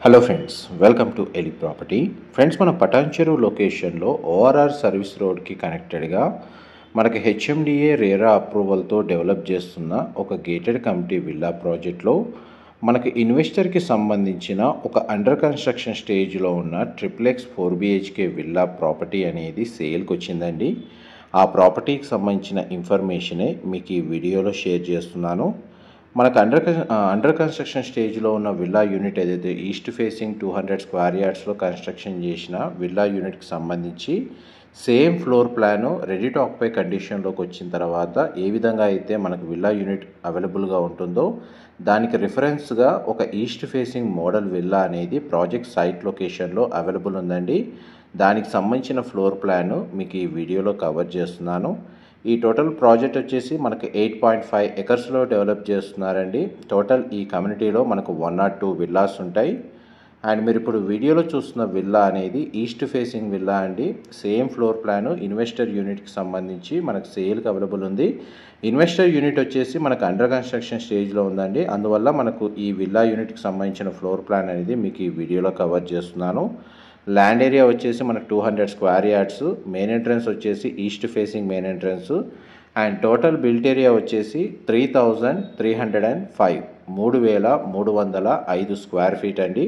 Hello friends, welcome to Eli property. Friends, మన పటాన్చెరు లొకేషన్లో ORR service రోడ్కి కనెక్టెడ్గా మనకి హెచ్ఎండిఏ రేరా అప్రూవల్తో డెవలప్ చేస్తున్న ఒక గేటెడ్ కమ్యూనిటీ విల్లా ప్రాజెక్ట్లో మనకి ఇన్వెస్టర్కి సంబంధించిన ఒక అండర్ కన్స్ట్రక్షన్ స్టేజ్లో ఉన్న ట్రిప్లెక్స్ 4 BHK విల్లా ప్రాపర్టీ అనేది సేల్కి వచ్చిందండి. ఆ ప్రాపర్టీకి సంబంధించిన ఇన్ఫర్మేషనే మీకు ఈ వీడియోలో షేర్ చేస్తున్నాను. మనకు అండర్ కన్స్ట్రక్షన్ స్టేజ్లో ఉన్న విల్లా యూనిట్ ఏదైతే ఈస్ట్ ఫేసింగ్ 200 స్క్వేర్ యార్డ్స్లో కన్స్ట్రక్షన్ చేసిన విల్లా యూనిట్కి సంబంధించి same floor plan ready to occupy కండిషన్లోకి వచ్చిన తర్వాత ఏ విధంగా అయితే మనకు విల్లా యూనిట్ అవైలబుల్గా ఉంటుందో దానికి రిఫరెన్స్గా ఒక ఈస్ట్ ఫేసింగ్ మోడల్ విల్లా అనేది ప్రాజెక్ట్ సైట్ లొకేషన్లో అవైలబుల్ ఉందండి. దానికి సంబంధించిన ఫ్లోర్ ప్లాను మీకు ఈ వీడియోలో కవర్ చేస్తున్నాను. ఈ టోటల్ ప్రాజెక్ట్ వచ్చేసి మనకు 8.5 ఎకర్స్లో డెవలప్ చేస్తున్నారండి. టోటల్ ఈ కమ్యూనిటీలో మనకు 102 విల్లాస్ ఉంటాయి. అండ్ మీరు ఇప్పుడు వీడియోలో చూస్తున్న విల్లా అనేది ఈస్ట్ ఫేసింగ్ విల్లా అండి. సేమ్ ఫ్లోర్ ప్లాను ఇన్వెస్టర్ యూనిట్కి సంబంధించి మనకు సేల్కి అవైలబుల్ ఉంది. ఇన్వెస్టర్ యూనిట్ వచ్చేసి మనకు అండర్ కన్స్ట్రక్షన్ స్టేజ్లో ఉందండి. అందువల్ల మనకు ఈ విల్లా యూనిట్కి సంబంధించిన ఫ్లోర్ ప్లాన్ అనేది మీకు ఈ వీడియోలో కవర్ చేస్తున్నాను. ల్యాండ్ ఏరియా వచ్చేసి మనకు 200 స్క్వేర్ యార్డ్స్, మెయిన్ ఎంట్రన్స్ వచ్చేసి east facing main entrance, and total built area వచ్చేసి 3305 3305 స్క్వేర్ ఫీట్ అండి.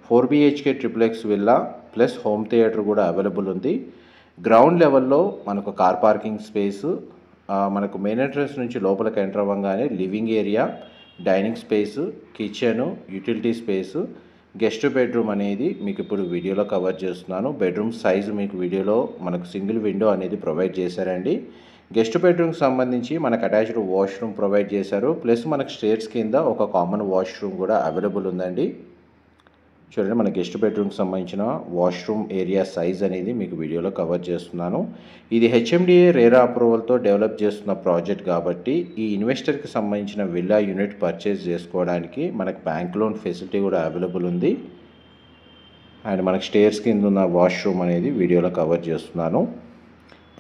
4 BHK triplex villa plus home theatre కూడా అవైలబుల్ ఉంది. గ్రౌండ్ లెవెల్లో మనకు కార్ పార్కింగ్ స్పేసు, మనకు మెయిన్ ఎంట్రన్స్ నుంచి లోపలికి ఎంటర్ అవ్వగానే living area, dining space, kitchen, utility space, guest bedroom అనేది మీకు ఇప్పుడు వీడియోలో కవర్ చేస్తున్నాను. బెడ్రూమ్ సైజు మీకు వీడియోలో మనకు సింగిల్ విండో అనేది ప్రొవైడ్ చేశారండి. గెస్ట్ బెడ్రూమ్కి సంబంధించి మనకు అటాచ్డ్ వాష్రూమ్ ప్రొవైడ్ చేశారు. ప్లస్ మనకు స్టేర్స్ కింద ఒక కామన్ వాష్రూమ్ కూడా అవైలబుల్ ఉందండి. చూడండి, మన గెస్ట్ బెడ్రూమ్కి సంబంధించిన వాష్రూమ్ ఏరియా సైజ్ అనేది మీకు వీడియోలో కవర్ చేస్తున్నాను. ఇది హెచ్ఎండిఏ రేరా అప్రూవల్తో డెవలప్ చేస్తున్న ప్రాజెక్ట్ కాబట్టి ఈ ఇన్వెస్టర్కి సంబంధించిన విల్లా యూనిట్ పర్చేస్ చేసుకోవడానికి మనకు బ్యాంక్ లోన్ ఫెసిలిటీ కూడా అవైలబుల్ ఉంది. అండ్ మనకి స్టేర్స్ కింద ఉన్న వాష్రూమ్ అనేది వీడియోలో కవర్ చేస్తున్నాను.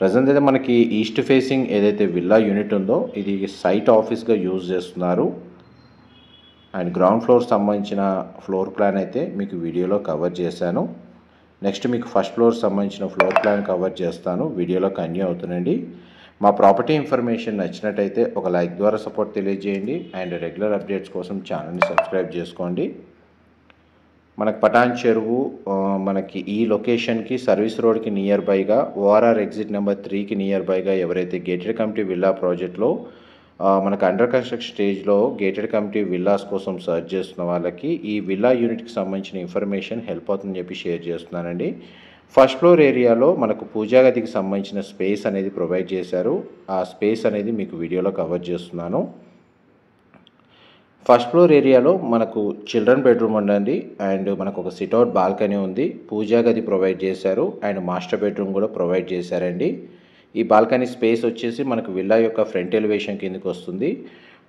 ప్రజెంట్ అయితే మనకి ఈస్ట్ ఫేసింగ్ ఏదైతే విల్లా యూనిట్ ఉందో ఇది సైట్ ఆఫీస్గా యూజ్ చేస్తున్నారు. అండ్ గ్రౌండ్ ఫ్లోర్ సంబంధించిన ఫ్లోర్ ప్లాన్ అయితే మీకు వీడియోలో కవర్ చేశాను. నెక్స్ట్ మీకు ఫస్ట్ ఫ్లోర్ సంబంధించిన ఫ్లోర్ ప్లాన్ కవర్ చేస్తాను. వీడియోలో కంటిన్యూ అవుతుందండి. మా ప్రాపర్టీ ఇన్ఫర్మేషన్ నచ్చినట్టయితే ఒక లైక్ ద్వారా సపోర్ట్ తెలియజేయండి. అండ్ రెగ్యులర్ అప్డేట్స్ కోసం ఛానల్ని సబ్స్క్రైబ్ చేసుకోండి. మనకు పటాన్చెరు మనకి ఈ లొకేషన్కి సర్వీస్ రోడ్కి నియర్ బైగా ఓఆర్ఆర్ ఎగ్జిట్ నెంబర్ 3కి నియర్ బైగా ఎవరైతే గేటెడ్ కమ్యూనిటీ విల్లా ప్రాజెక్ట్లో మనకు అండర్ కన్స్ట్రక్షన్ స్టేజ్లో గేటెడ్ కమ్యూనిటీ విల్లాస్ కోసం సర్చ్ చేస్తున్న వాళ్ళకి ఈ విల్లా యూనిట్కి సంబంధించిన ఇన్ఫర్మేషన్ హెల్ప్ అవుతుందని చెప్పి షేర్ చేస్తున్నానండి. ఫస్ట్ ఫ్లోర్ ఏరియాలో మనకు పూజా గదికి సంబంధించిన స్పేస్ అనేది ప్రొవైడ్ చేశారు. ఆ స్పేస్ అనేది మీకు వీడియోలో కవర్ చేస్తున్నాను. ఫస్ట్ ఫ్లోర్ ఏరియాలో మనకు చిల్డ్రన్ బెడ్రూమ్ ఉందండి. అండ్ మనకు ఒక సిట్అవుట్ బాల్కనీ ఉంది. పూజా గది ప్రొవైడ్ చేశారు. అండ్ మాస్టర్ బెడ్రూమ్ కూడా ప్రొవైడ్ చేశారండి. ఈ బాల్కనీ స్పేస్ వచ్చేసి మనకు విల్లా యొక్క ఫ్రంట్ ఎలివేషన్ కిందకి వస్తుంది.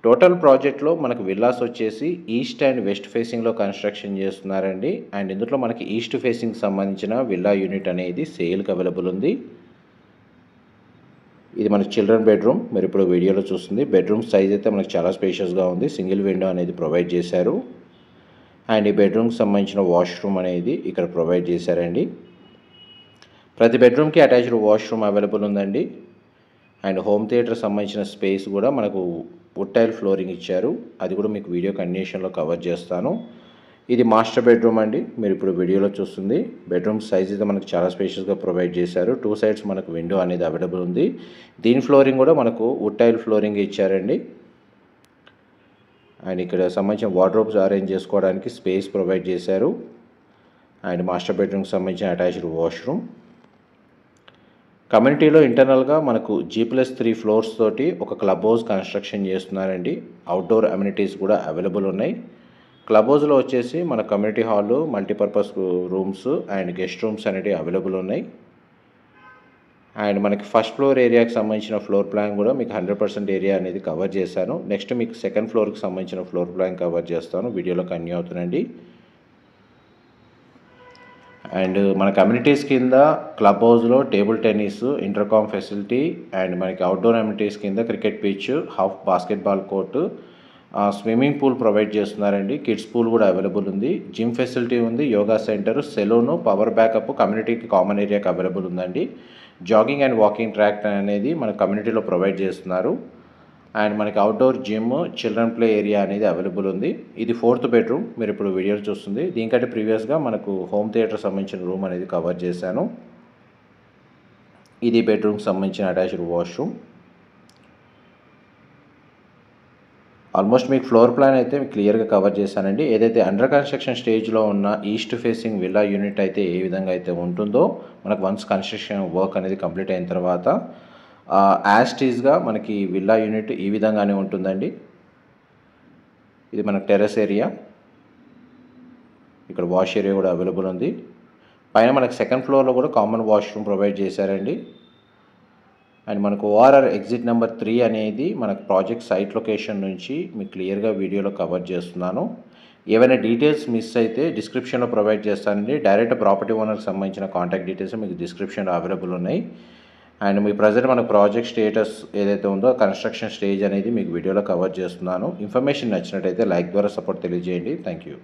టోటల్ ప్రాజెక్ట్లో మనకు విల్లాస్ వచ్చేసి ఈస్ట్ అండ్ వెస్ట్ ఫేసింగ్లో కన్స్ట్రక్షన్ చేస్తున్నారండి. అండ్ ఇందులో మనకి ఈస్ట్ ఫేసింగ్ సంబంధించిన విల్లా యూనిట్ అనేది సేల్కి అవైలబుల్ ఉంది. ఇది మనకి చిల్డ్రన్ బెడ్రూమ్ మీరు ఇప్పుడు వీడియోలో చూస్తుంది. బెడ్రూమ్ సైజ్ అయితే మనకు చాలా స్పేషియస్గా ఉంది. సింగిల్ విండో అనేది ప్రొవైడ్ చేశారు. అండ్ ఈ బెడ్రూమ్కి సంబంధించిన వాష్రూమ్ అనేది ఇక్కడ ప్రొవైడ్ చేశారండి. ప్రతి బెడ్రూమ్కి అటాచ్డ్ వాష్రూమ్ అవైలబుల్ ఉందండి. అండ్ హోమ్ థియేటర్ సంబంధించిన స్పేస్ కూడా మనకు వుడ్ టైల్ ఫ్లోరింగ్ ఇచ్చారు. అది కూడా మీకు వీడియో కంటిన్యూషన్లో కవర్ చేస్తాను. ఇది మాస్టర్ బెడ్రూమ్ అండి మీరు ఇప్పుడు వీడియోలో చూస్తుంది. బెడ్రూమ్ సైజ్ అయితే మనకు చాలా స్పేషియస్గా ప్రొవైడ్ చేశారు. 2 సైడ్స్ మనకు విండో అనేది అవైలబుల్ ఉంది. దీని ఫ్లోరింగ్ కూడా మనకు వుడ్ టైల్ ఫ్లోరింగ్ ఇచ్చారండి. అండ్ ఇక్కడ సంబంధించిన వార్డ్రోబ్స్ అరేంజ్ చేసుకోవడానికి స్పేస్ ప్రొవైడ్ చేశారు. అండ్ మాస్టర్ బెడ్రూమ్కి సంబంధించిన అటాచ్డ్ వాష్రూమ్. కమ్యూనిటీలో ఇంటర్నల్గా మనకు G+3 ఫ్లోర్స్ తోటి ఒక క్లబ్ హౌస్ కన్స్ట్రక్షన్ చేస్తున్నారండి. అవుట్డోర్ అమ్యూనిటీస్ కూడా అవైలబుల్ ఉన్నాయి. క్లబ్ హౌస్లో వచ్చేసి మన community hall, multipurpose rooms and guest rooms అనేవి అవైలబుల్ ఉన్నాయి. అండ్ మనకి ఫస్ట్ ఫ్లోర్ ఏరియాకి సంబంధించిన ఫ్లోర్ ప్లాన్ కూడా మీకు 100% ఏరియా అనేది కవర్ చేశాను. నెక్స్ట్ మీకు సెకండ్ ఫ్లోర్కి సంబంధించిన ఫ్లోర్ ప్లాన్ కవర్ చేస్తాను. వీడియోలో కంటిన్యూ అవుతుందండి. అండ్ మన కమ్యూనిటీస్ కింద క్లబ్ హౌస్లో table tennis, intercom facility, and మనకి అవుట్డోర్ అమ్యూనిటీస్ కింద cricket pitch, half basketball court, swimming pool provide చేస్తున్నారండి. కిడ్స్ పూల్ కూడా అవైలబుల్ ఉంది. జిమ్ ఫెసిలిటీ ఉంది. Yoga centre, salon, power backup కమ్యూనిటీకి కామన్ ఏరియాకి అవైలబుల్ ఉందండి. జాగింగ్ అండ్ వాకింగ్ ట్రాక్ అనేది మన కమ్యూనిటీలో ప్రొవైడ్ చేస్తున్నారు. అండ్ మనకి outdoor gym, children play area అనేది అవైలబుల్ ఉంది. ఇది 4th బెడ్రూమ్. మీరు ఇప్పుడు వీడియో చూస్తుంది. దీనికంటే ప్రీవియస్గా మనకు హోమ్ థియేటర్ సంబంధించిన రూమ్ అనేది కవర్ చేశాను. ఇది బెడ్రూమ్కి సంబంధించిన అటాచ్డ్ వాష్రూమ్. ఆల్మోస్ట్ మీకు ఫ్లోర్ ప్లాన్ అయితే క్లియర్గా కవర్ చేశానండి. ఏదైతే అండర్ కన్స్ట్రక్షన్ స్టేజ్లో ఉన్న ఈస్ట్ ఫేసింగ్ విల్లా యూనిట్ అయితే ఏ విధంగా అయితే ఉంటుందో, మనకు వన్స్ కన్స్ట్రక్షన్ వర్క్ అనేది కంప్లీట్ అయిన తర్వాత యాజ్ టీజ్గా మనకి విల్లా యూనిట్ ఈ విధంగానే ఉంటుందండి. ఇది మనకు టెర్రస్ ఏరియా. ఇక్కడ వాష్ ఏరియా కూడా అవైలబుల్ ఉంది. పైన మనకు సెకండ్ ఫ్లోర్లో కూడా కామన్ వాష్రూమ్ ప్రొవైడ్ చేశారండి. అండ్ మనకు ఓఆర్ఆర్ ఎగ్జిట్ నెంబర్ 3 అనేది మనకు ప్రాజెక్ట్ సైట్ లొకేషన్ నుంచి మీకు క్లియర్గా వీడియోలో కవర్ చేస్తున్నాను. ఏవైనా డీటెయిల్స్ మిస్ అయితే డిస్క్రిప్షన్లో ప్రొవైడ్ చేస్తానండి. డైరెక్ట్ ప్రాపర్టీ ఓనర్కి సంబంధించిన కాంటాక్ట్ డీటెయిల్స్ మీకు డిస్క్రిప్షన్లో అవైలబుల్ ఉన్నాయి. అండ్ మీ ప్రజెంట్ మనకు ప్రాజెక్ట్ స్టేటస్ ఏదైతే ఉందో కన్స్ట్రక్షన్ స్టేజ్ అనేది మీకు వీడియోలో కవర్ చేస్తున్నాను. ఇన్ఫర్మేషన్ నచ్చినట్టయితే లైక్ ద్వారా సపోర్ట్ తెలియజేయండి. Thank you.